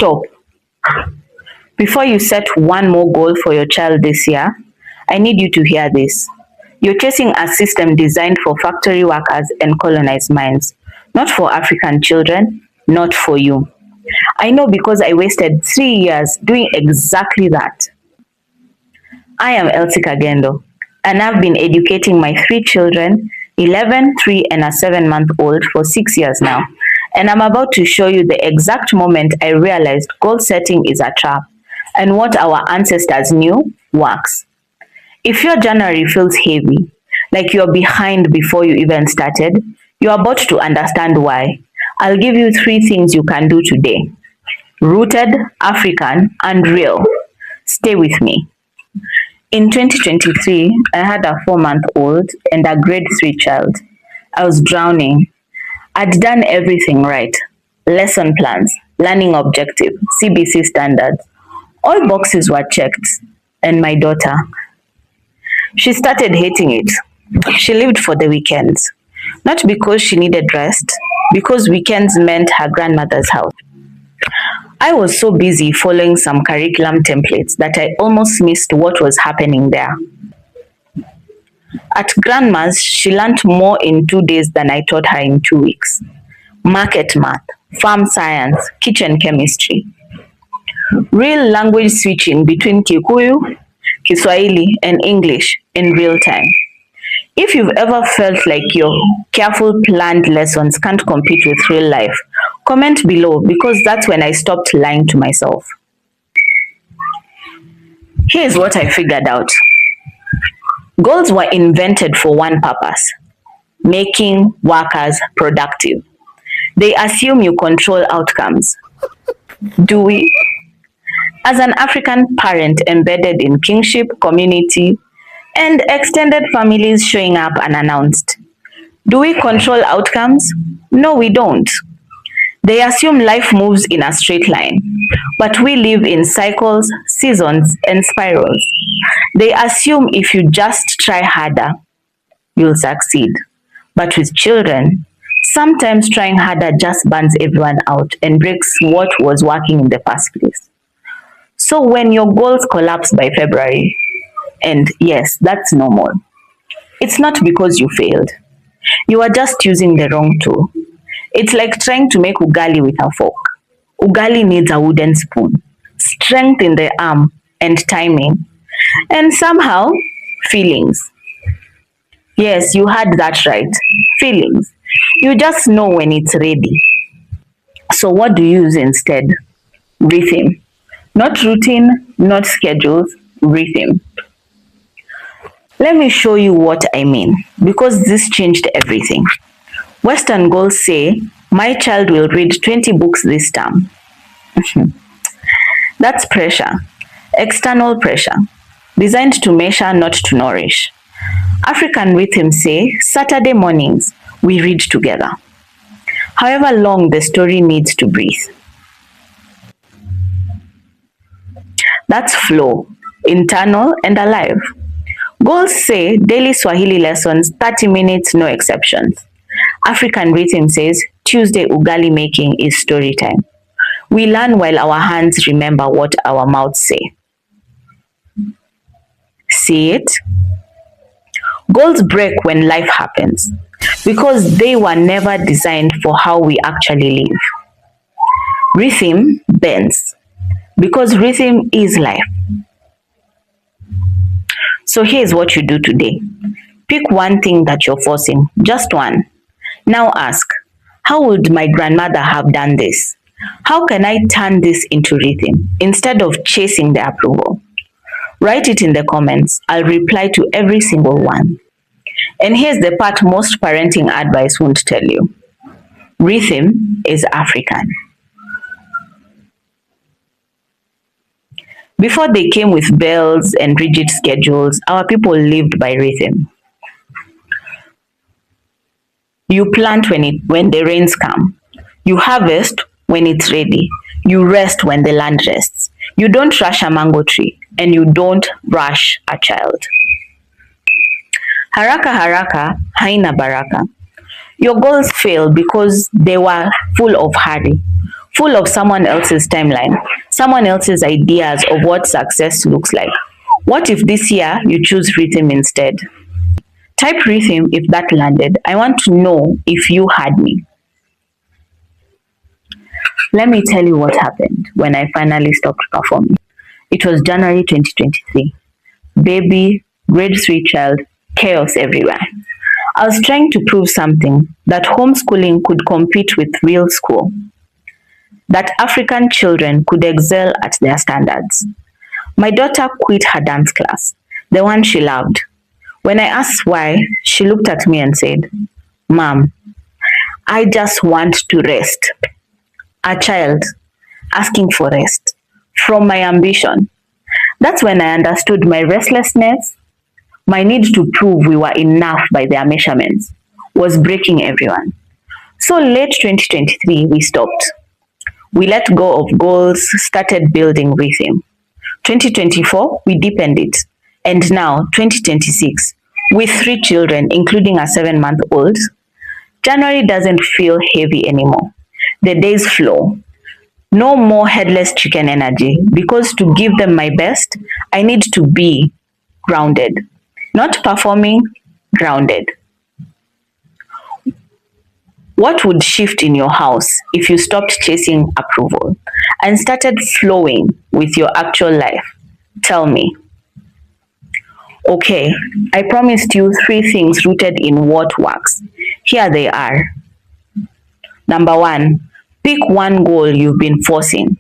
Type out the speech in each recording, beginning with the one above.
Stop. Before you set one more goal for your child this year, I need you to hear this. You're chasing a system designed for factory workers and colonized minds, not for African children, not for you. I know because I wasted 3 years doing exactly that. I am Elsie Kagendo, and I've been educating my three children, 11, 3, and a 7-month-old, for 6 years now. And I'm about to show you the exact moment I realized goal setting is a trap and what our ancestors knew works. If your January feels heavy, like you're behind before you even started, you're about to understand why. I'll give you 3 things you can do today. Rooted, African, and real. Stay with me. In 2023, I had a 4-month-old and a grade 3 child. I was drowning. I'd done everything right. Lesson plans, learning objective, CBC standards. All boxes were checked. And my daughter, she started hating it. She lived for the weekends. Not because she needed rest, because weekends meant her grandmother's house. I was so busy following some curriculum templates that I almost missed what was happening there. At grandma's, she learnt more in 2 days than I taught her in 2 weeks. Market math, farm science, kitchen chemistry. Real language switching between Kikuyu, Kiswahili, and English in real time. If you've ever felt like your careful planned lessons can't compete with real life, comment below, because that's when I stopped lying to myself. Here's what I figured out. Goals were invented for one purpose: making workers productive. They assume you control outcomes. Do we? As an African parent embedded in kingship, community, and extended families showing up unannounced, do we control outcomes? No, we don't. They assume life moves in a straight line, but we live in cycles, seasons, and spirals. They assume if you just try harder, you'll succeed. But with children, sometimes trying harder just burns everyone out and breaks what was working in the first place. So when your goals collapse by February, and yes, that's normal, it's not because you failed. You are just using the wrong tool. It's like trying to make ugali with a fork. Ugali needs a wooden spoon, strength in the arm, and timing. And somehow, feelings. Yes, you heard that right. Feelings. You just know when it's ready. So what do you use instead? Rhythm. Not routine, not schedules, rhythm. Let me show you what I mean, because this changed everything. Western goals say, my child will read 20 books this term. That's pressure, external pressure, designed to measure, not to nourish. African rhythms say, Saturday mornings, we read together. However long the story needs to breathe. That's flow, internal and alive. Goals say daily Swahili lessons, 30 minutes, no exceptions. African rhythm says Tuesday ugali making is story time. We learn while our hands remember what our mouths say. See it? Goals break when life happens because they were never designed for how we actually live. Rhythm bends because rhythm is life. So here's what you do today. Pick one thing that you're forcing, just one. Now ask, how would my grandmother have done this? How can I turn this into rhythm instead of chasing the approval? Write it in the comments. I'll reply to every single one. And here's the part most parenting advice won't tell you. Rhythm is African. Before they came with bells and rigid schedules, our people lived by rhythm. You plant when the rains come. You harvest when it's ready. You rest when the land rests. You don't rush a mango tree, and you don't rush a child. Haraka, haraka, haina baraka. Your goals fail because they were full of hurry, full of someone else's timeline, someone else's ideas of what success looks like. What if this year you choose rhythm instead? Type rhythm if that landed. I want to know if you had me. Let me tell you what happened when I finally stopped performing. It was January 2023. Baby, grade 3 child, chaos everywhere. I was trying to prove something, that homeschooling could compete with real school, that African children could excel at their standards. My daughter quit her dance class, the one she loved. When I asked why, she looked at me and said, "Mom, I just want to rest." A child asking for rest from my ambition. That's when I understood my restlessness, my need to prove we were enough by their measurements, was breaking everyone. So late 2023, we stopped. We let go of goals, started building rhythm. 2024, we deepened it. And now, 2026, with 3 children, including a 7-month-old, January doesn't feel heavy anymore. The days flow. No more headless chicken energy, because to give them my best, I need to be grounded. Not performing, grounded. What would shift in your house if you stopped chasing approval and started flowing with your actual life? Tell me. Okay, I promised you 3 things rooted in what works. Here they are. Number 1, pick one goal you've been forcing.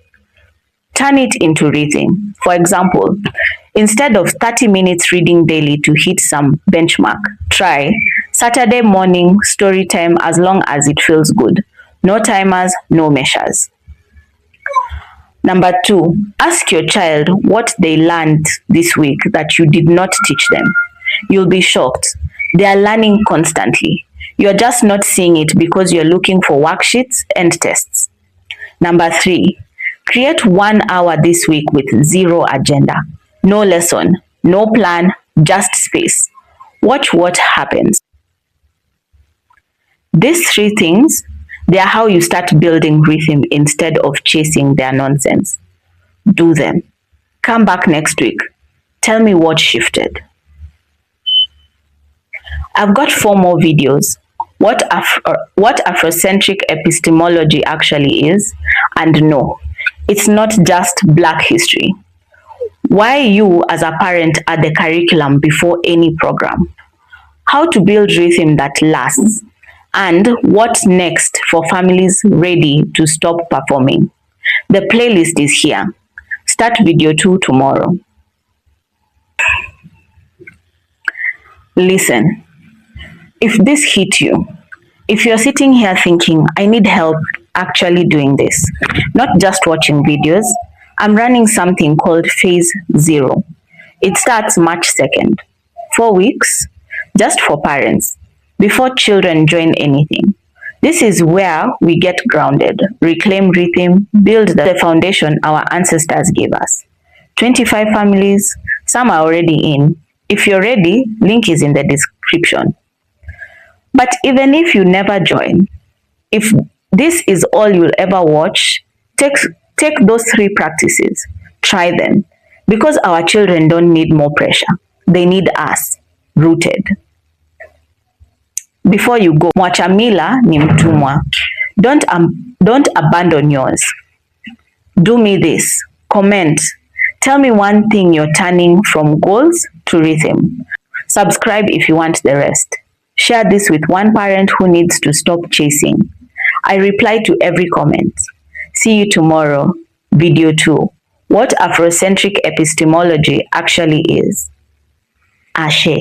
Turn it into rhythm. For example, instead of 30 minutes reading daily to hit some benchmark, try Saturday morning story time as long as it feels good. No timers, no measures. Number 2, ask your child what they learned this week that you did not teach them. You'll be shocked. They are learning constantly. You're just not seeing it because you're looking for worksheets and tests. Number 3, create 1 hour this week with 0 agenda. No lesson, no plan, just space. Watch what happens. These 3 things, they are how you start building rhythm instead of chasing their nonsense. Do them. Come back next week. Tell me what shifted. I've got 4 more videos. What Afrocentric epistemology actually is, and no, it's not just Black history. Why you as a parent are the curriculum before any program. How to build rhythm that lasts. And what's next for families ready to stop performing. The playlist is here. Start video 2 tomorrow. Listen, if this hit you, if you're sitting here thinking, I need help actually doing this, not just watching videos, I'm running something called Phase 0. It starts March 2nd. 4 weeks, just for parents, before children join anything. This is where we get grounded, reclaim rhythm, build the foundation our ancestors gave us. 25 families, some are already in. If you're ready, link is in the description. But even if you never join, if this is all you'll ever watch, take those 3 practices, try them, because our children don't need more pressure. They need us, rooted. Before you go, mwacha mila ni mtumwa. Don't abandon yours. Do me this. Comment. Tell me one thing you're turning from goals to rhythm. Subscribe if you want the rest. Share this with one parent who needs to stop chasing. I reply to every comment. See you tomorrow. Video 2. What Afrocentric epistemology actually is. Ashe.